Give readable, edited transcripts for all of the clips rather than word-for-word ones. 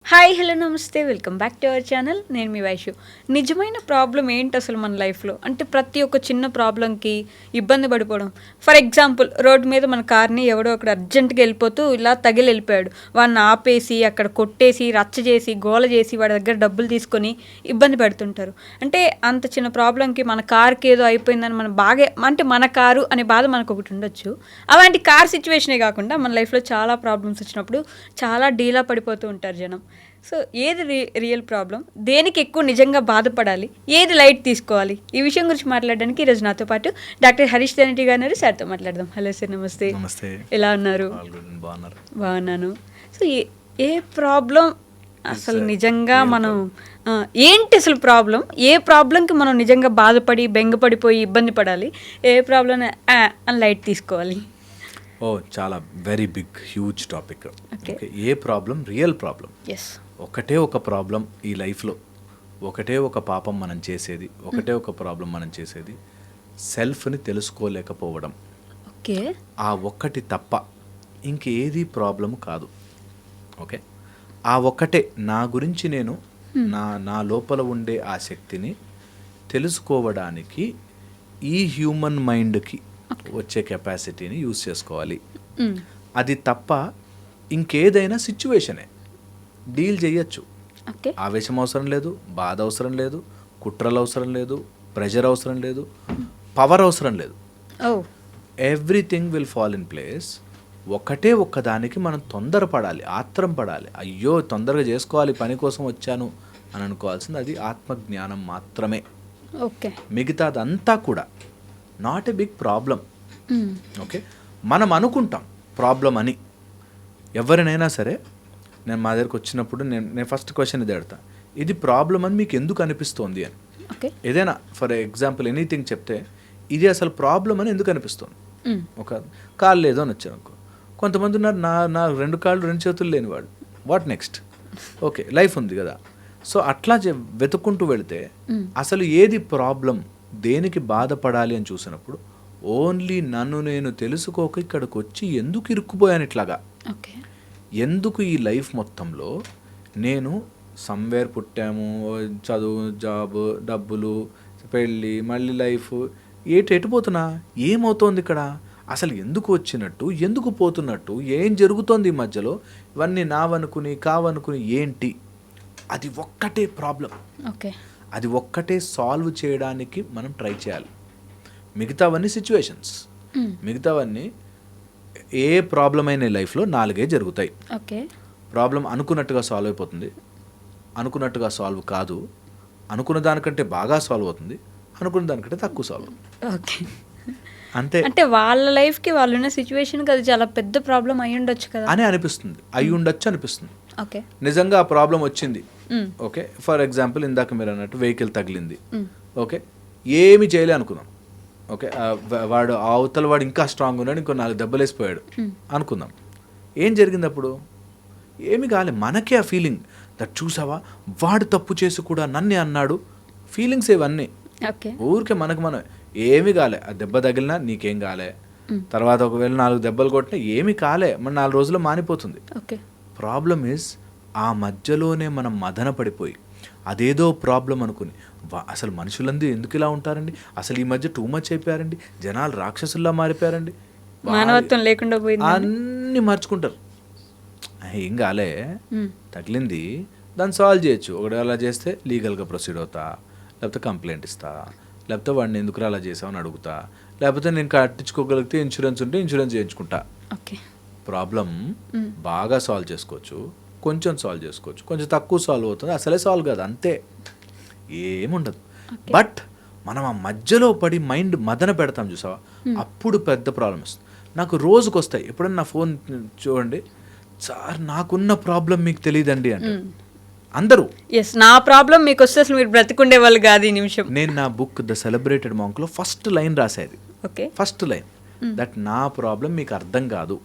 Hi hello నమస్తే welcome back to our channel. నేను మీ వైషు. నిజమైన ప్రాబ్లం ఏంటి అసలు మన లైఫ్లో అంటే ప్రతి ఒక్క చిన్న ప్రాబ్లంకి ఇబ్బంది పడిపోవడం. ఫర్ ఎగ్జాంపుల్, రోడ్డు మీద మన కార్ని ఎవడో అక్కడ అర్జెంటుగా వెళ్ళిపోతూ ఇలా తగిలి వెళ్ళిపోయాడు. వాడిని ఆపేసి అక్కడ కొట్టేసి రచ్చ చేసి గోల చేసి వాడి దగ్గర డబ్బులు తీసుకొని ఇబ్బంది పెడుతుంటారు. అంటే అంత చిన్న ప్రాబ్లంకి మన కార్కి ఏదో అయిపోయిందని మనం బాగా అంటే మన కారు అనే బాధ మనకు ఒకటి ఉండొచ్చు. అలాంటి కార్ సిచ్యువేషనే కాకుండా మన లైఫ్లో చాలా ప్రాబ్లమ్స్ వచ్చినప్పుడు చాలా డీలా పడిపోతూ ఉంటారు జనం. సో ఏది రియల్ ప్రాబ్లం, దేనికి ఎక్కువ నిజంగా బాధపడాలి, ఏది లైట్ తీసుకోవాలి, ఈ విషయం గురించి మాట్లాడడానికి ఈరోజు నాతో పాటు డాక్టర్ హరీష్ ధనటి గారు సార్తో మాట్లాడదాం. హలో సార్, నమస్తే. నమస్తే. ఎలా ఉన్నారు? బాగున్నాను. సో ఏ ప్రాబ్లం అసలు నిజంగా మనం ఏంటి అసలు ప్రాబ్లం, ఏ ప్రాబ్లంకి మనం నిజంగా బాధపడి బెంగపడిపోయి ఇబ్బంది పడాలి, ఏ ప్రాబ్లం అని లైట్ తీసుకోవాలి? చాలా వెరీ బిగ్ హ్యూజ్ టాపిక్. ఏ ప్రాబ్లం రియల్ ప్రాబ్లం? ఎస్. ఒకటే ఒక ప్రాబ్లం ఈ లైఫ్లో, ఒకటే ఒక పాపం మనం చేసేది, ఒకటే ఒక ప్రాబ్లం మనం చేసేది సెల్ఫ్ని తెలుసుకోలేకపోవడం. ఓకే. ఆ ఒక్కటి తప్ప ఇంకేది ప్రాబ్లం కాదు. ఓకే, ఆ ఒక్కటే నా గురించి నేను నా లోపల ఉండే ఆ శక్తిని తెలుసుకోవడానికి ఈ హ్యూమన్ మైండ్కి వచ్చే కెపాసిటీని యూజ్ చేసుకోవాలి. అది తప్ప ఇంకేదైనా సిచ్యువేషనే డీల్ చేయొచ్చు. ఆవేశం అవసరం లేదు, బాధ అవసరం లేదు, కుట్రలు అవసరం లేదు, ప్రెషర్ అవసరం లేదు, పవర్ అవసరం లేదు. Everything will fall in place. ఒకటే ఒక్కదానికి మనం తొందరపడాలి, ఆత్రం పడాలి. అయ్యో తొందరగా చేసుకోవాలి, పని కోసం వచ్చాను అని అనుకోవాల్సింది అది ఆత్మజ్ఞానం మాత్రమే. ఓకే. మిగతాదంతా కూడా not a big problem. Okay, మనం అనుకుంటాం ప్రాబ్లం అని. ఎవరినైనా సరే నేను మా దగ్గరకు వచ్చినప్పుడు నేను ఫస్ట్ క్వశ్చన్ ఇది అడుగుతా, ఇది ప్రాబ్లం అని మీకు ఎందుకు అనిపిస్తోంది అని. ఏదైనా ఫర్ ఎగ్జాంపుల్ ఎనీథింగ్ చెప్తే ఇది అసలు ప్రాబ్లం అని ఎందుకు అనిపిస్తుంది. ఒక కాళ్ళు లేదు అని వచ్చాను అనుకో, కొంతమంది ఉన్నారు నా 2 కాళ్ళు 2 చేతులు లేని వాళ్ళు. What next? ఓకే, లైఫ్ ఉంది కదా. సో అట్లా వెతుక్కుంటూ వెళితే అసలు ఏది ప్రాబ్లం, దేనికి బాధపడాలి అని చూసినప్పుడు ఓన్లీ నన్ను నేను తెలుసుకోక ఇక్కడికి వచ్చి ఎందుకు ఇరుక్కుపోయాను ఇట్లాగా. ఎందుకు ఈ లైఫ్ మొత్తంలో నేను సమ్వేర్ పుట్టాము, చదువు, జాబ్, డబ్బులు, పెళ్ళి, మళ్ళీ లైఫ్, ఎటుపోతున్నా, ఏమవుతోంది ఇక్కడ, అసలు ఎందుకు వచ్చినట్టు, ఎందుకు పోతున్నట్టు, ఏం జరుగుతోంది ఈ మధ్యలో, ఇవన్నీ నావనుకుని కావనుకుని ఏంటి, అది ఒక్కటే ప్రాబ్లం. అది ఒక్కటే సాల్వ్ చేయడానికి మనం ట్రై చేయాలి. మిగతావన్నీ సిచ్యువేషన్స్, మిగతావన్నీ ఏ ప్రాబ్లం అయిన లైఫ్లో 4 జరుగుతాయి. ప్రాబ్లం అనుకున్నట్టుగా సాల్వ్ అయిపోతుంది, అనుకున్నట్టుగా సాల్వ్ కాదు, అనుకున్న దానికంటే బాగా సాల్వ్ అవుతుంది, అనుకున్న దానికంటే తక్కువ సాల్వ్ అవుతుంది. అంతే. అంటే వాళ్ళ లైఫ్కి వాళ్ళు ఉన్న సిచ్యువేషన్కి అది చాలా పెద్ద ప్రాబ్లం అయి ఉండొచ్చు కదా అని అనిపిస్తుంది, అయి ఉండొచ్చు అనిపిస్తుంది. నిజంగా ఆ ప్రాబ్లం వచ్చింది. ఓకే, ఫర్ ఎగ్జాంపుల్ ఇందాక మీరు అన్నట్టు వెహికల్ తగిలింది. ఓకే, ఏమి చేయలే అనుకుందాం. ఓకే, వాడు అవతల వాడు ఇంకా స్ట్రాంగ్ ఉన్నాడు, ఇంకో 4 దెబ్బలు వేసిపోయాడు అనుకుందాం. ఏం జరిగింది అప్పుడు? ఏమి కాలే, మనకే ఆ ఫీలింగ్ దట్ చూసావా వాడు తప్పు చేసి కూడా నన్నే అన్నాడు. ఫీలింగ్స్ ఇవన్నీ ఊరికే మనం ఏమి కాలే. ఆ దెబ్బ తగిలినా నీకేం కాలే, తర్వాత ఒకవేళ 4 దెబ్బలు కొట్టినా ఏమి కాలే, మన 4 రోజుల్లో మానిపోతుంది. ప్రాబ్లం ఈజ్ ఆ మధ్యలోనే మనం మదన పడిపోయి అదేదో ప్రాబ్లం అనుకుని అసలు మనుషులందరూ ఎందుకు ఇలా ఉంటారండి, అసలు ఈ మధ్య టూ మచ్ అయిపోయారండి, జనాలు రాక్షసుల్లా మారిపోయారండి, మానవత్వం లేకుండా పోయింది, అన్నీ మార్చుకుంటారు. ఏం కాలే, తగిలింది, దాన్ని సాల్వ్ చేయొచ్చు. ఒకటి అలా చేస్తే లీగల్గా ప్రొసీడ్ అవుతా, లేకపోతే కంప్లైంట్ ఇస్తా, లేకపోతే వాడిని ఎందుకు అలా చేసామని అడుగుతా, లేకపోతే నేను కట్టించుకోగలిగితే ఇన్సూరెన్స్ ఉంటే ఇన్సూరెన్స్ చేయించుకుంటా. ప్రాబ్లం బాగా సాల్వ్ చేసుకోవచ్చు, కొంచెం సాల్వ్ చేసుకోవచ్చు, కొంచెం తక్కువ సాల్వ్ అవుతుంది, అసలే సాల్వ్ కాదు, అంతే, ఏముండదు. బట్ మనం ఆ మధ్యలో పడి మైండ్ మదన పెడతాం చూసావా, అప్పుడు పెద్ద ప్రాబ్లం వస్తుంది. నాకు రోజుకు వస్తాయి, ఎప్పుడన్నా నా ఫోన్ చూడండి, సార్ నాకున్న ప్రాబ్లం మీకు తెలియదండి అంటే అందరూ, నా ప్రాబ్లం మీకు వస్తే అసలు మీరు బ్రతికుండే వాళ్ళు కాదు ఈ నిమిషం. నేను నా బుక్ ద సెలబ్రేటెడ్ మాంక్లో ఫస్ట్ లైన్ రాసేది, ఫస్ట్ లైన్ దట్ నా ప్రాబ్లం మీకు అర్థం కాదు,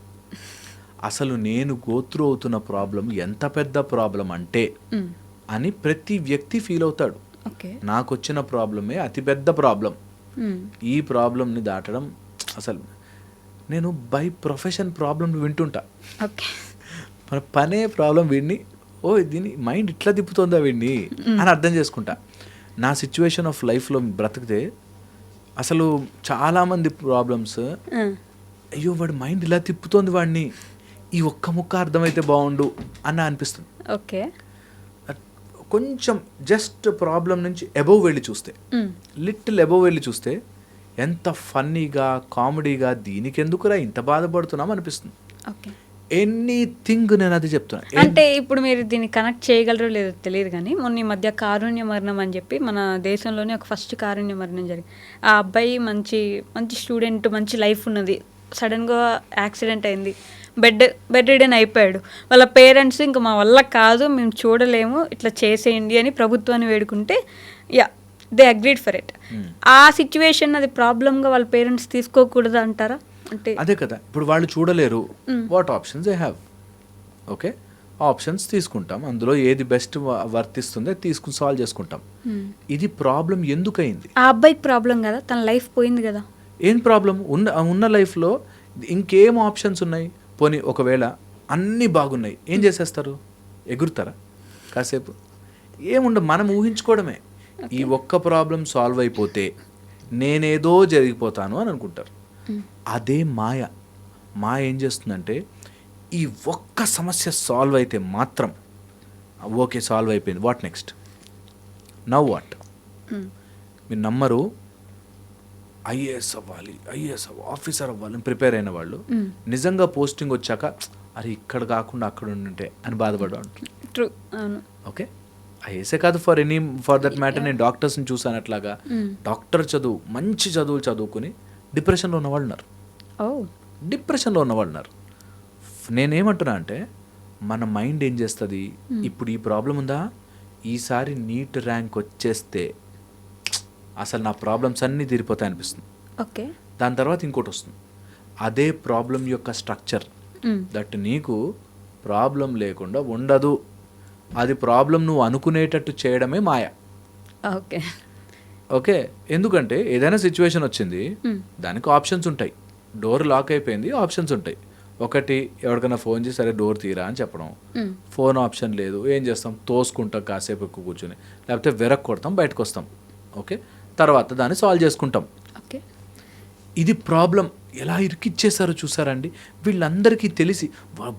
అసలు నేను గోత్రు అవుతున్న ప్రాబ్లం ఎంత పెద్ద ప్రాబ్లం అంటే అని ప్రతి వ్యక్తి ఫీల్ అవుతాడు. నాకు వచ్చిన ప్రాబ్లమే అతిపెద్ద ప్రాబ్లం. ఈ ప్రాబ్లంని దాటడం అసలు నేను బై ప్రొఫెషన్ ప్రాబ్లం వింటుంటా. మన పనే ప్రాబ్లం వీడిని ఓ దీని మైండ్ ఇట్లా తిప్పుతోందా వీడిని అని అర్థం చేసుకుంటా. నా సిచ్యువేషన్ ఆఫ్ లైఫ్లో బ్రతికితే అసలు చాలామంది ప్రాబ్లమ్స్ అయ్యో వాడి మైండ్ ఇలా తిప్పుతోంది వాడిని, ఈ ఒక్క ముక్క అర్థమైతే బాగుండు అని అనిపిస్తుంది. ఓకే, కొంచెం జస్ట్ ప్రాబ్లం నుంచి అబోవ్ వెళ్ళి చూస్తే, లిటిల్ అబోవ్ వెళ్ళి చూస్తే ఎంత ఫన్నీగా కామెడీగా దీనికి ఎందుకురా ఇంత బాధపడుతున్నాం అనిపిస్తుంది. ఓకే, ఎనీథింగ్ నేను అది చెప్తున్నా. అంటే ఇప్పుడు మీరు దీన్ని కనెక్ట్ చేయగలరో లేదో తెలియదు కానీ మొన్న ఈ మధ్య కారుణ్య మరణం అని చెప్పి మన దేశంలోనే ఒక ఫస్ట్ కారుణ్య మరణం జరిగింది. ఆ అబ్బాయి మంచి మంచి స్టూడెంట్, మంచి లైఫ్ ఉన్నది, సడన్గా యాక్సిడెంట్ అయింది, బెడ్ రిడెన్ అయిపోయాడు. వాళ్ళ పేరెంట్స్ ఇంకా మా వల్ల కాదు, మేము చూడలేము, ఇట్లా చేసేయండి అని ప్రభుత్వాన్ని వేడుకుంటే yeah they agreed for it. ఆ సిచ్యువేషన్ అది ప్రాబ్లమ్గా వాళ్ళ పేరెంట్స్ తీసుకోకూడదు అంటారా? అంటే అదే కదా, ఇప్పుడు వాళ్ళు చూడలేరు, what options they have. Okay, options తీసుకుంటాం, అందులో ఏది బెస్ట్ వర్తిస్తుందో తీసుకుని సాల్వ్ చేసుకుంటాం. ఇది ప్రాబ్లం ఎందుకయింది? ఆ అబ్బాయికి ప్రాబ్లం కదా, తన లైఫ్ పోయింది కదా. ఏం ప్రాబ్లం? ఉన్న లైఫ్లో ఇంకేం ఆప్షన్స్ ఉన్నాయి? పోనీ ఒకవేళ అన్నీ బాగున్నాయి, ఏం చేసేస్తారు? ఎగురుతారా కాసేపు? ఏముండదు, మనం ఊహించుకోవడమే. ఈ ఒక్క ప్రాబ్లం సాల్వ్ అయిపోతే నేనేదో జరిగిపోతాను అని అనుకుంటారు. అదే మాయ. మాయ ఏం చేస్తుందంటే ఈ ఒక్క సమస్య సాల్వ్ అయితే మాత్రం ఓకే సాల్వ్ అయిపోయింది, వాట్ నెక్స్ట్, నవ్ వాట్? మీరు నమ్మరు, ఐఏఎస్ అవ్వాలి, ఆఫీసర్ అవ్వాలని ప్రిపేర్ అయిన వాళ్ళు నిజంగా పోస్టింగ్ వచ్చాక అరే ఇక్కడ కాకుండా అక్కడ ఉంటే అని బాధపడ్డా. ట్రూ, అవును. ఓకే, ఐఏఎస్ఏ కాదు, ఫర్ దట్ మ్యాటర్ నేను డాక్టర్స్ని చూసాను. అట్లాగా డాక్టర్ చదువు, మంచి చదువులు చదువుకుని డిప్రెషన్లో ఉన్నవాళ్ళు ఉన్నారు. డిప్రెషన్లో ఉన్నవాళ్ళు ఉన్నారు. నేనేమంటున్నా అంటే మన మైండ్ ఏం చేస్తుంది, ఇప్పుడు ఈ ప్రాబ్లం ఉందా, ఈసారి నీట్ ర్యాంక్ వచ్చేస్తే అసలు నా ప్రాబ్లమ్స్ అన్నీ తీరిపోతాయి అనిపిస్తుంది. ఓకే, దాని తర్వాత ఇంకోటి వస్తుంది, అదే ప్రాబ్లం యొక్క స్ట్రక్చర్ దట్ నీకు ప్రాబ్లం లేకుండా ఉండదు, అది ప్రాబ్లం నువ్వు అనుకునేటట్టు చేయడమే మాయ. ఓకే, ఓకే, ఎందుకంటే ఏదైనా సిచ్యువేషన్ వచ్చింది, దానికి ఆప్షన్స్ ఉంటాయి. డోర్ లాక్ అయిపోయింది, ఆప్షన్స్ ఉంటాయి. ఒకటి, ఎవరికైనా ఫోన్ చేసి సరే డోర్ తీరా అని చెప్పడం. ఫోన్ ఆప్షన్ లేదు, ఏం చేస్తాం, తోసుకుంటాం కాసేపు ఎక్కువ కూర్చొని, లేకపోతే వెరక్ కొడతాం, బయటకు వస్తాం. ఓకే, తర్వాత దాన్ని సాల్వ్ చేసుకుంటాం. ఓకే, ఇది ప్రాబ్లం. ఎలా ఇరికిచ్చేసారో చూసారండి, వీళ్ళందరికీ తెలిసి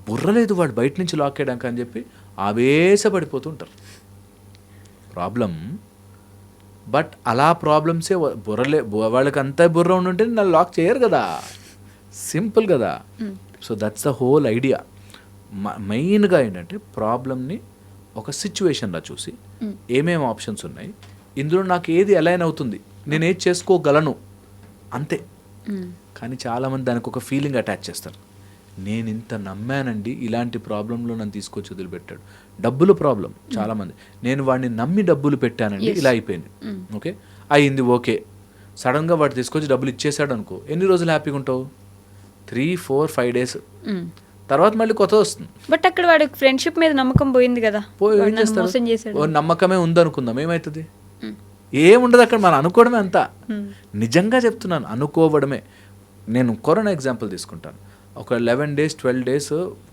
బుర్రలేదు వాడు బయట నుంచి లాక్ చేయడానికి అని చెప్పి ఆవేశపడిపోతుంటారు. ప్రాబ్లం, బట్ అలా ప్రాబ్లమ్సే వాళ్ళకి అంతా బుర్ర ఉండుంటే నన్ను లాక్ చేయరు కదా, సింపుల్ కదా. So that's the whole idea. మెయిన్గా ఏంటంటే ప్రాబ్లమ్ని ఒక సిచ్యువేషన్లో చూసి ఏమేమి ఆప్షన్స్ ఉన్నాయి, ఇందులో నాకు ఏది అలైన్ అవుతుంది, నేను ఏది చేసుకోగలను, అంతే. కానీ చాలామంది దానికి ఒక ఫీలింగ్ అటాచ్ చేస్తారు. నేను ఇంత నమ్మానండి, ఇలాంటి ప్రాబ్లంలో నన్ను తీసుకొచ్చి వదిలిపెట్టాడు. డబ్బుల ప్రాబ్లం చాలామంది, నేను వాడిని నమ్మి డబ్బులు పెట్టానండి, ఇలా అయిపోయింది. ఓకే, అయింది, ఓకే. సడన్గా వాడు తీసుకొచ్చి డబ్బులు ఇచ్చేసాడు అనుకో, ఎన్ని రోజులు హ్యాపీగా ఉంటావు? 3, 4, 5 days. తర్వాత మళ్ళీ కొత్త వస్తుంది. బట్ అక్కడ వాడికి ఫ్రెండ్షిప్ మీద నమ్మకం పోయింది కదా, ఏం చేస్తారు? ఓ నమ్మకమే ఉందనుకుందాం, ఏమవుతుంది? ఏముండదు అక్కడ, మనం అనుకోవడమే అంతా. నిజంగా చెప్తున్నాను, అనుకోవడమే. నేను కరోనా ఎగ్జాంపుల్ తీసుకుంటాను. ఒక 11 days 12 days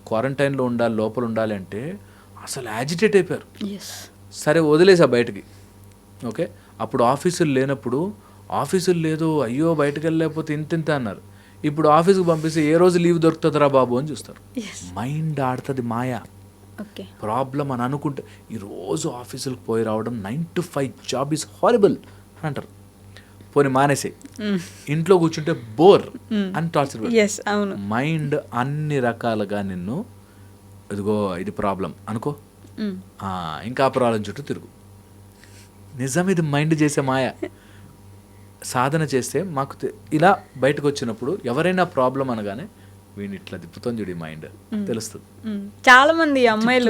క్వారంటైన్లో ఉండాలి, లోపల ఉండాలి అంటే అసలు యాజిటేట్ అయిపోయారు. సరే వదిలేసా బయటికి. ఓకే, అప్పుడు ఆఫీసులు లేనప్పుడు ఆఫీసులు లేదు, అయ్యో బయటకు వెళ్ళలేకపోతే ఇంత అన్నారు. ఇప్పుడు ఆఫీస్కి పంపిస్తే ఏ రోజు లీవ్ దొరుకుతుందిరా బాబు అని చూస్తారు. మైండ్ ఆడుతుంది మాయా. ప్రాబ్లం అని అనుకుంటే ఈరోజు ఆఫీసులకు పోయి రావడం 9 to 5 జాబ్ ఈజ్ హారిబుల్ అని అంటారు. పోనీ మానేసే, ఇంట్లో కూర్చుంటే బోర్ అని టార్చర్. మైండ్ అన్ని రకాలుగా నిన్ను ఇదిగో ఇది ప్రాబ్లం అనుకో, ఇంకా ప్రాబ్లం చుట్టూ తిరుగు. నిజం, ఇది మైండ్ చేసే మాయ. సాధన చేస్తే మాకు ఇలా బయటకు వచ్చినప్పుడు ఎవరైనా ప్రాబ్లం అనగానే వీడిని ఇట్లా తిప్పుతుంది చూడు మైండ్, తెలుస్తుంది. చాలా మంది అమ్మాయి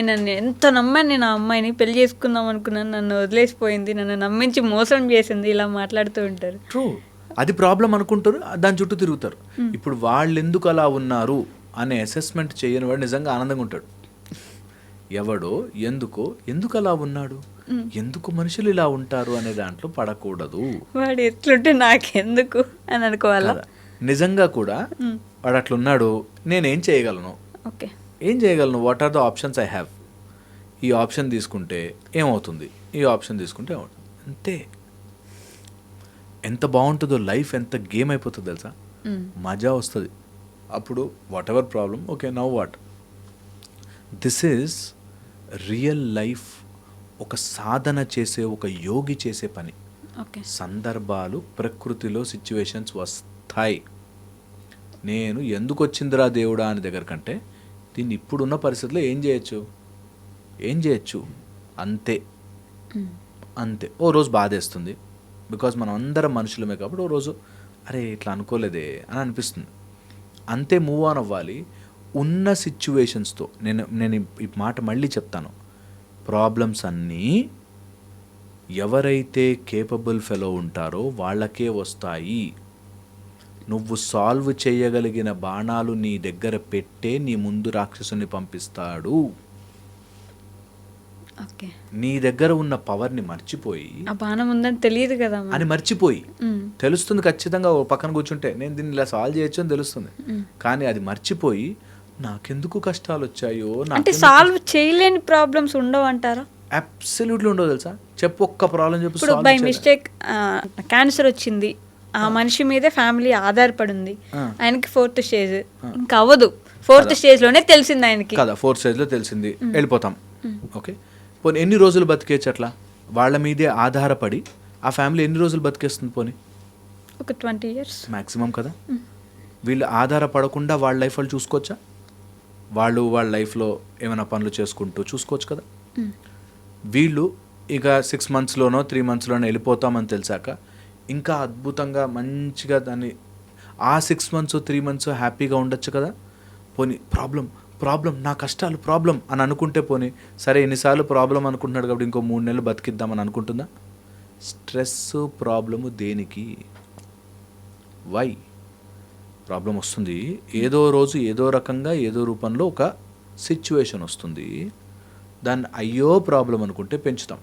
నన్ను ఎంత నమ్మాను, నేను ఆ అమ్మాయిని పెళ్లి చేసుకుందాం అనుకున్నాను, నన్ను వదిలేసిపోయింది, నన్ను నమ్మించి మోసం చేసింది, ఇలా మాట్లాడుతూ ఉంటారు. ట్రూ, అది ప్రాబ్లం అనుకుంటారు, దాని చుట్టూ తిరుగుతారు. ఇప్పుడు వాళ్ళు ఎందుకు అలా ఉన్నారు అనే అసెస్మెంట్ చేయని వాడు నిజంగా ఆనందంగా ఉంటాడు. ఎవడో ఎందుకు అలా ఉన్నాడు, ఎందుకు మనుషులు ఇలా ఉంటారు అనే దాంట్లో పడకూడదు. వాడు ఎట్లుంటే నాకెందుకు అని అనుకోవాలా. నిజంగా కూడా వాడు అట్లున్నాడు, నేనేం చేయగలను, ఓకే, ఏం చేయగలను, what are the options I have, ఈ ఆప్షన్ తీసుకుంటే ఏమవుతుంది, ఈ ఆప్షన్ తీసుకుంటే ఏమవుతుంది, అంతే. ఎంత బాగుంటుందో లైఫ్, ఎంత గేమ్ అయిపోతుందో తెలుసా, మజా వస్తుంది అప్పుడు. What ever problem, okay now what. This is real life. ఒక సాధన చేసే, ఒక యోగి చేసే పని. ఓకే. సందర్భాలు, ప్రకృతిలో సిచ్యువేషన్స్ వస్తాయి. నేను ఎందుకు వచ్చిందిరా దేవుడా అని దగ్గర కంటే దీన్ని ఇప్పుడున్న పరిస్థితుల్లో ఏం చేయొచ్చు అంతే. అంతే. ఓ రోజు బాధేస్తుంది, బికాజ్ మనం అందరం మనుషులమే కాబట్టి ఓ రోజు అరే ఇట్లా అనుకోలేదే అని అనిపిస్తుంది. అంతే, మూవ్ ఆన్ అవ్వాలి. ఉన్న సిచ్యువేషన్స్తో నేను ఈ మాట మళ్ళీ చెప్తాను, ప్రాబ్లమ్స్ అన్నీ ఎవరైతే కేపబుల్ ఫెలో ఉంటారో వాళ్ళకే వస్తాయి. నువ్వు సాల్వ్ చేయగలిగిన బాణాలు నీ దగ్గర పెట్టే నీ ముందు రాక్షసుని పంపిస్తాడు. ఓకే. నీ దగ్గర ఉన్న పవర్ని మర్చిపోయి, ఆ బాణం ఉందని తెలియదు కదా అని మర్చిపోయి, తెలుస్తుంది ఖచ్చితంగా, ఓ పక్కన కూర్చుంటే నేను దీన్ని ఇలా సాల్వ్ చేయొచ్చు అని తెలుస్తుంది, కానీ అది మర్చిపోయి నాకెందుకు కష్టాలు వచ్చాయో, అంటే సాల్వ్ చేయలేని ప్రాబ్లమ్స్ ఉండవు అంటారా? అబ్సల్యూట్లీ ఉండవు తెలుసా. చెప్పు, ఒక్క ప్రాబ్లం చెప్పు. ఇప్పుడు బై మిస్టేక్ క్యాన్సర్ వచ్చింది, ఆ మనిషి మీదే ఫ్యామిలీ ఆధారపడి ఉంది, ఆయనకి 4th స్టేజ్, ఇంకా అవ్వదు, 4th స్టేజ్లోనే తెలిసింది ఆయనకి కదా, 4th స్టేజ్లో తెలిసింది, వెళ్ళిపోతాం. ఓకే, పోనీ ఎన్ని రోజులు బతికేచ్చు అట్లా? వాళ్ళ మీదే ఆధారపడి ఆ ఫ్యామిలీ ఎన్ని రోజులు బతికేస్తుంది? పోనీ ఒక 20 years మ్యాక్సిమం కదా. వీళ్ళు ఆధారపడకుండా వాళ్ళ లైఫ్ వాళ్ళు చూసుకోవచ్చా? వాళ్ళ లైఫ్లో ఏమైనా పనులు చేసుకుంటూ చూసుకోవచ్చు కదా. వీళ్ళు ఇక 6 monthsలోనో 3 monthsలోనో వెళ్ళిపోతామని తెలిసాక ఇంకా అద్భుతంగా మంచిగా దాన్ని ఆ 6 months 3 months హ్యాపీగా ఉండొచ్చు కదా. పోనీ ప్రాబ్లం నా కష్టాలు ప్రాబ్లం అని అనుకుంటే, పోనీ సరే ఎన్నిసార్లు ప్రాబ్లం అనుకుంటున్నాడు కాబట్టి ఇంకో 3 నెలలు బతికిద్దామని అనుకుంటుందా? స్ట్రెస్ ప్రాబ్లము దేనికి? వై ప్రాబ్లం వస్తుంది? ఏదో రోజు ఏదో రకంగా ఏదో రూపంలో ఒక సిచ్యువేషన్ వస్తుంది, దాన్ని అయ్యో ప్రాబ్లం అనుకుంటే పెంచుతాం.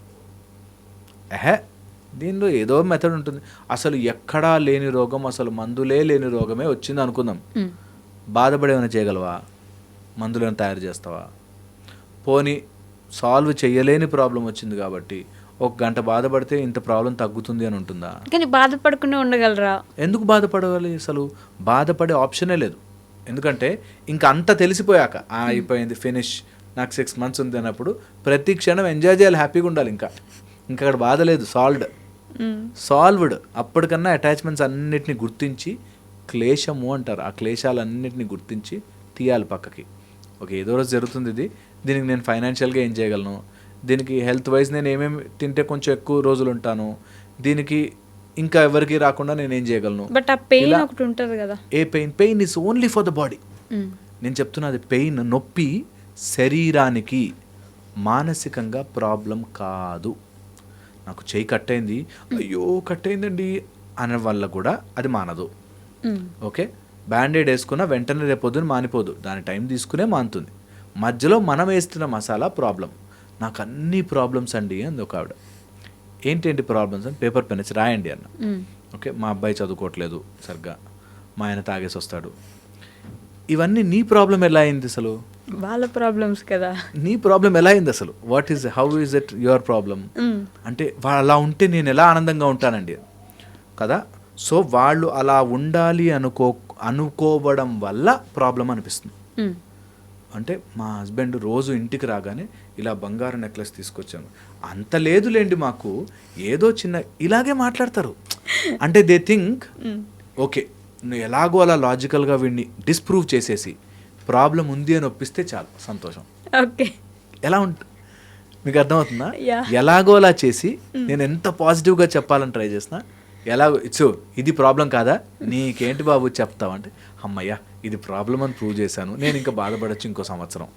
దీనిలో ఏదో మెథడ్ ఉంటుంది. అసలు ఎక్కడా లేని రోగం, అసలు మందులే లేని రోగమే వచ్చింది అనుకుందాం. బాధపడేమైనా చేయగలవా? మందులను తయారు చేస్తావా? పోనీ సాల్వ్ చేయలేని ప్రాబ్లం వచ్చింది కాబట్టి 1 గంట బాధపడితే ఇంత ప్రాబ్లం తగ్గుతుంది అని ఉంటుందా? కానీ బాధపడకుండా ఉండగలరా? ఎందుకు బాధపడగలి? అసలు బాధపడే ఆప్షనే లేదు. ఎందుకంటే ఇంకా అంత తెలిసిపోయాక అయిపోయింది, ఫినిష్, నాకు 6 months ఉంది అన్నప్పుడు ప్రతి క్షణం ఎంజాయ్ చేయాలి, హ్యాపీగా ఉండాలి. ఇంకా అక్కడ బాధ లేదు, సాల్వ్డ్. అప్పటికన్నా అటాచ్మెంట్స్ అన్నిటిని గుర్తించి, క్లేశము అంటారు, ఆ క్లేశాలన్నిటిని గుర్తించి తీయాలి పక్కకి. ఓకే, ఏదో రోజు జరుగుతుంది ఇది, దీనికి నేను ఫైనాన్షియల్గా ఏం చేయగలను, దీనికి హెల్త్ వైజ్ నేను ఏమేమి తింటే కొంచెం ఎక్కువ రోజులు ఉంటాను, దీనికి ఇంకా ఎవరికి రాకుండా నేను ఏం చేయగలను. బట్ ఆ పెయిన్ ఒకటి ఉంటుంది కదా. A pain is only for the body. నేను చెప్తున్నది పెయిన్, నొప్పి శరీరానికి, మానసికంగా ప్రాబ్లం కాదు. నాకు చెయ్యి కట్టయింది, అయ్యో కట్టయిందండి అనే వల్ల కూడా అది మానదు. ఓకే, బ్యాండేడ్ వేసుకున్న వెంటనే రేపొద్దున మానిపోదు, దాని టైం తీసుకునే మానుతుంది. మధ్యలో మనం వేస్తున్న మసాలా ప్రాబ్లం. నాకు అన్ని ప్రాబ్లమ్స్ అండి అంది ఒక ఆవిడ. ఏంటేంటి ప్రాబ్లమ్స్ అని పేపర్ పెన్ ఇచ్చి రాయండి అన్న. ఓకే, మా అబ్బాయి చదువుకోవట్లేదు సరిగ్గా, మా ఆయన తాగేసి వస్తాడు. ఇవన్నీ నీ ప్రాబ్లం ఎలా అయింది అసలు? వాళ్ళ ప్రాబ్లమ్స్ కదా. నీ ప్రాబ్లం ఎలా అయింది అసలు? How is it your problem? అంటే వాళ్ళు అలా ఉంటే నేను ఎలా ఆనందంగా ఉంటానండి కదా. సో వాళ్ళు అలా ఉండాలి అనుకోవడం వల్ల ప్రాబ్లం అనిపిస్తుంది. అంటే మా హస్బెండ్ రోజు ఇంటికి రాగానే ఇలా బంగారు నెక్లెస్ తీసుకొచ్చాను, అంత లేదులేండి మాకు, ఏదో చిన్న, ఇలాగే మాట్లాడతారు. అంటే దే థింక్ ఓకే నువ్వు ఎలాగో అలా లాజికల్గా వీడిని డిస్ప్రూవ్ చేసేసి ప్రాబ్లం ఉంది అని ఒప్పిస్తే చాలు, సంతోషం. ఓకే, ఎలా మీకు అర్థమవుతుందా? ఎలాగో అలా చేసి నేను ఎంత పాజిటివ్గా చెప్పాలని ట్రై చేసిన, ఎలాగో ఇది ప్రాబ్లం కాదా, నీకేంటి బాబు చెప్తావంటే, అమ్మయ్యా ఇది ప్రాబ్లం అని ప్రూవ్ చేశాను, నేను ఇంకా బాధపడచ్చు ఇంకో సంవత్సరం.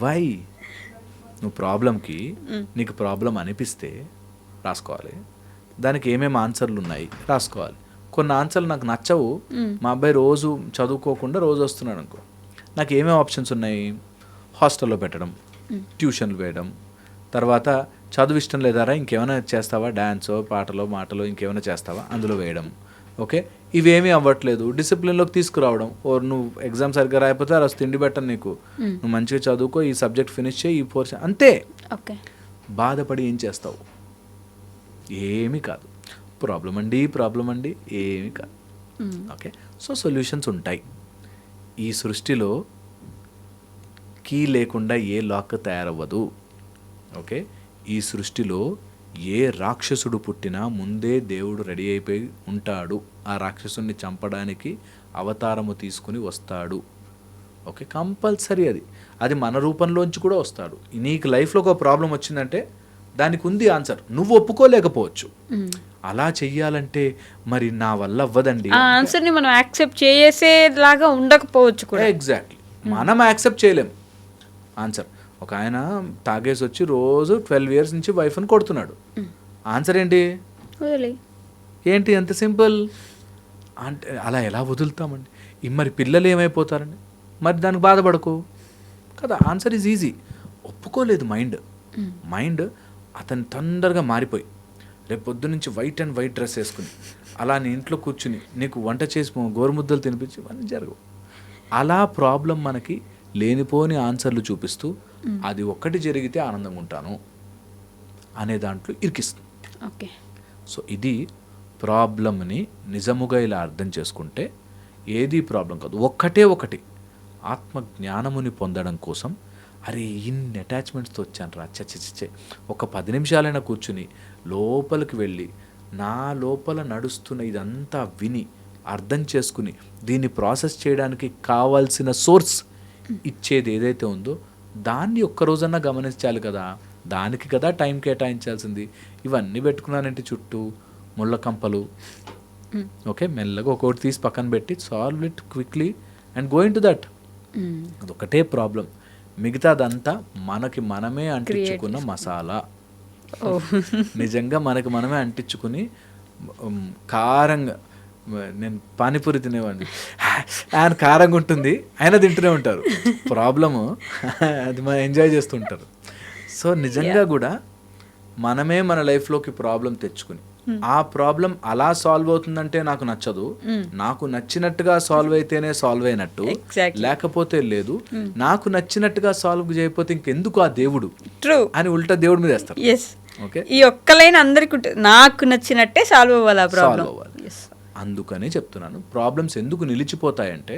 వై? నువ్వు ప్రాబ్లంకి నీకు ప్రాబ్లం అనిపిస్తే రాసుకోవాలి, దానికి ఏమేమి ఆన్సర్లు ఉన్నాయి రాసుకోవాలి. కొన్ని ఆన్సర్లు నాకు నచ్చవు, మా అబ్బాయి రోజు చదువుకోకుండా రోజు వస్తున్నాడు అనుకో, నాకు ఏమేమి ఆప్షన్స్ ఉన్నాయి? హాస్టల్లో పెట్టడం, ట్యూషన్లు వేయడం, తర్వాత చదువు ఇష్టం లేదారా ఇంకేమైనా చేస్తావా, డ్యాన్సో పాటలో మాటలో ఇంకేమైనా చేస్తావా అందులో వేయడం. ఓకే, ఇవేమీ అవ్వట్లేదు, డిసిప్లిన్లోకి తీసుకురావడం. ఓ నువ్వు ఎగ్జామ్ సరిగ్గా రాయకపోతే ఆ రోజు తిండి పెట్టను నీకు, నువ్వు మంచిగా చదువుకో, ఈ సబ్జెక్ట్ ఫినిష్ చేయి, ఈ పోర్షన్ అంతే. ఓకే, బాధపడి ఏం చేస్తావు? ఏమీ కాదు. ప్రాబ్లం అండి ఏమీ కాదు. ఓకే, సో సొల్యూషన్స్ ఉంటాయి. ఈ సృష్టిలో కీ లేకుండా ఏ లాక్ తయారవ్వదు. ఓకే, ఈ సృష్టిలో ఏ రాక్షసుడు పుట్టినా ముందే దేవుడు రెడీ అయిపోయి ఉంటాడు. ఆ రాక్షసుని చంపడానికి అవతారము తీసుకుని వస్తాడు. ఓకే, కంపల్సరీ అది మన రూపంలోంచి కూడా వస్తాడు. నీకు లైఫ్లో ఒక ప్రాబ్లం వచ్చిందంటే దానికి ఉంది ఆన్సర్, నువ్వు ఒప్పుకోలేకపోవచ్చు. అలా చెయ్యాలంటే మరి నా వల్ల అవ్వదండి, ఆ ఆన్సర్ని మనం యాక్సెప్ట్ చేసేలాగా ఉండకపోవచ్చు కూడా. ఎగ్జాక్ట్లీ, మనం యాక్సెప్ట్ చేయలేము ఆన్సర్. ఒక ఆయన తాగేసి వచ్చి రోజు 12 years నుంచి వైఫ్ని కొడుతున్నాడు. ఆన్సర్ ఏంటి? వదిలేయ్. ఏంటి ఎంత సింపుల్ అంటే అలా ఎలా వదులుతామండి? మరి పిల్లలు ఏమైపోతారండి? మరి దానికి బాధపడకు కదా. Answer is easy. ఒప్పుకోలేదు మైండ్ అతను తొందరగా మారిపోయి రేపు పొద్దు నుంచి వైట్ డ్రెస్ వేసుకుని అలా నీ ఇంట్లో కూర్చుని నీకు వంట చేసి గోరుముద్దలు తినిపించి ఇవన్నీ జరగవు. అలా ప్రాబ్లం మనకి లేనిపోని ఆన్సర్లు చూపిస్తూ అది ఒక్కటి జరిగితే ఆనందంగా ఉంటాను అనే దాంట్లో ఇరికిస్తుంది. ఓకే, సో ఇది ప్రాబ్లమ్ని నిజముగా ఇలా అర్థం చేసుకుంటే ఏది ప్రాబ్లం కాదు. ఒకటి ఆత్మజ్ఞానముని పొందడం కోసం అరే ఇన్ని అటాచ్మెంట్స్తో వచ్చాను రా చచ్చే ఒక 10 నిమిషాలైనా కూర్చుని లోపలికి వెళ్ళి నా లోపల నడుస్తున్న ఇదంతా విని అర్థం చేసుకుని దీన్ని ప్రాసెస్ చేయడానికి కావాల్సిన సోర్స్ ఇచ్చేది ఏదైతే ఉందో దాన్ని ఒక్కరోజన్నా గమనించాలి కదా. దానికి కదా టైం కేటాయించాల్సింది. ఇవన్నీ పెట్టుకున్నానంటే చుట్టూ ముళ్ళ కంపలు. ఓకే, మెల్లగా ఒక్కొక్కటి తీసి పక్కన పెట్టి solve it quickly and going to that. అదొకటే ప్రాబ్లం, మిగతాదంతా మనకి మనమే అంటించుకున్న మసాలా. నిజంగా మనకి మనమే అంటించుకుని కారంగా, నేను పానీపూరి తినేవాడిని, ఆయన కారంగా ఉంటుంది ఆయన తింటూనే ఉంటారు. ప్రాబ్లము అది మనం ఎంజాయ్ చేస్తుంటారు. సో నిజంగా కూడా మనమే మన లైఫ్లోకి ప్రాబ్లం తెచ్చుకుని ఆ ప్రాబ్లం అలా సాల్వ్ అవుతుందంటే నాకు నచ్చదు. నాకు నచ్చినట్టుగా సాల్వ్ అయితేనే సాల్వ్ అయినట్టు, లేకపోతే లేదు. నాకు నచ్చినట్టుగా సాల్వ్ చేయకపోతే ఇంకెందుకు ఆ దేవుడు అని ఉల్టా దేవుడి మీద వేస్తారు. ఓకే, ఈ ఒక్క లైన్ అందరికి నాకు నచ్చినట్టే సాల్వ్ అవ్వాలి, ప్రాబ్లం అవ్వాలి. అందుకనే చెప్తున్నాను, ప్రాబ్లమ్స్ ఎందుకు నిలిచిపోతాయంటే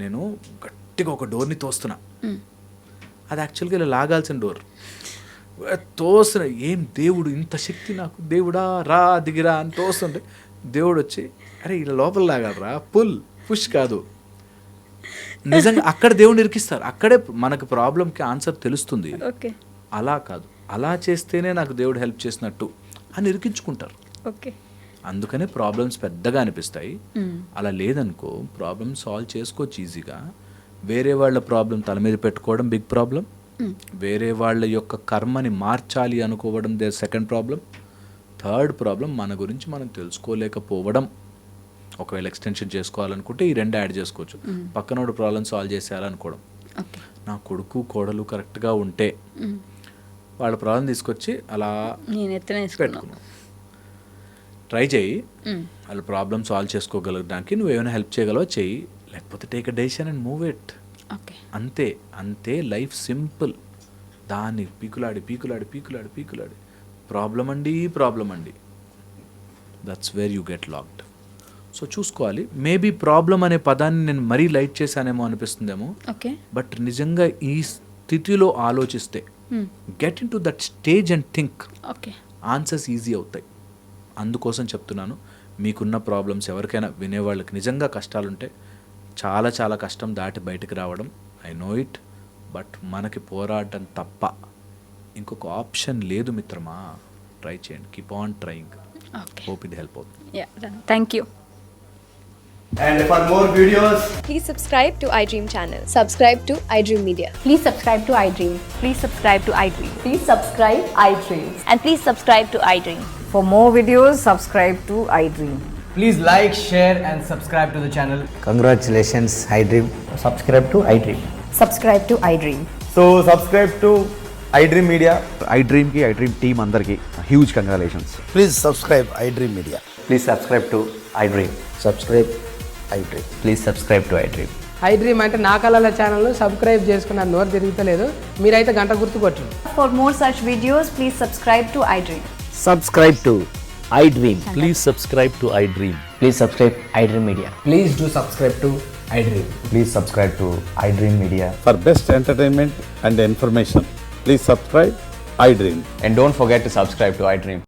నేను గట్టిగా ఒక డోర్ని తోస్తున్నా, అది యాక్చువల్గా ఇలా లాగాల్సిన డోర్ తోసిన, ఏం దేవుడు ఇంత శక్తి నాకు, దేవుడా రా దిగిరా అని తోస్తుంటే దేవుడు వచ్చి అరే ఇలా లోపల లాగాలరా, పుష్ కాదు. నిజంగా అక్కడ దేవుడిని ఇరికిస్తారు, అక్కడే మనకు ప్రాబ్లంకి ఆన్సర్ తెలుస్తుంది. అలా కాదు, అలా చేస్తేనే నాకు దేవుడు హెల్ప్ చేసినట్టు అని ఇరికించుకుంటారు. ఓకే, అందుకనే ప్రాబ్లమ్స్ పెద్దగా అనిపిస్తాయి. అలా లేదనుకో ప్రాబ్లమ్ సాల్వ్ చేసుకోవచ్చు ఈజీగా. వేరే వాళ్ళ ప్రాబ్లం తల మీద పెట్టుకోవడం బిగ్ ప్రాబ్లం, వేరే వాళ్ళ యొక్క కర్మని మార్చాలి అనుకోవడం they second problem, third problem మన గురించి మనం తెలుసుకోలేకపోవడం. ఒకవేళ ఎక్స్టెన్షన్ చేసుకోవాలనుకుంటే ఈ రెండు యాడ్ చేసుకోవచ్చు. పక్కనోడు ప్రాబ్లం సాల్వ్ చేసేయాలనుకోవడం. నా కొడుకు కోడలు కరెక్ట్గా ఉంటే వాళ్ళ ప్రాబ్లం తీసుకొచ్చి అలా పెట్టుకున్నాం. ట్రై చేయి, వాళ్ళ ప్రాబ్లమ్ సాల్వ్ చేసుకోగలగడానికి నువ్వేమైనా హెల్ప్ చేయగలవో చెయ్యి, లేకపోతే take a decision and move it. అంతే లైఫ్ సింపుల్. దాన్ని పీకులాడి ప్రాబ్లం అండి, that's where you get locked. So చూసుకోవాలి. మేబీ ప్రాబ్లం అనే పదాన్ని నేను మరీ లైట్ చేశానేమో అనిపిస్తుందేమో, బట్ నిజంగా ఈ స్థితిలో ఆలోచిస్తే get in to that stage and think, answers easy అవుతాయి. అందుకోసం చెప్తున్నాను, మీకున్న ప్రాబ్లమ్స్ ఎవరికైనా వినేవాళ్ళకి నిజంగా కష్టాలుంటే చాలా చాలా కష్టం దాటి బయటకు రావడం, ఐ నో ఇట్. బట్ మనకి పోరాడడం తప్ప ఇంకొక ఆప్షన్ లేదు మిత్రమా. ట్రై చేయండి, కీప్ ఆన్ ట్రయింగ్. హోప్ ఇది హెల్ప్ అవుతుంది. Thank you. And for more videos, please subscribe to iDream channel. Subscribe to iDream Media. Please subscribe to iDream. Please subscribe to iDream. Please subscribe iDream. And please subscribe to iDream. For more videos, subscribe to iDream. please like, share and subscribe to the channel. Congratulations, iDream. Subscribe to iDream. Subscribe to iDream. So subscribe to iDream Media. iDream ki iDream team andarki huge congratulations. Please subscribe iDream Media. Please subscribe to iDream. Subscribe iDream. Please subscribe to iDream. I dream అంటే నా కళల ఛానల్ను subscribe చేసుకున్న నోరు తిరుగుతలేదు, మీరైతే గంట గుర్తు కొట్టండి. For more such videos, please subscribe to iDream. Subscribe to iDream. Please subscribe to iDream. Please subscribe iDream Media. Please do subscribe to I dream. Please subscribe to iDream Media. For best entertainment and information, please subscribe iDream. And don't forget to subscribe to iDream.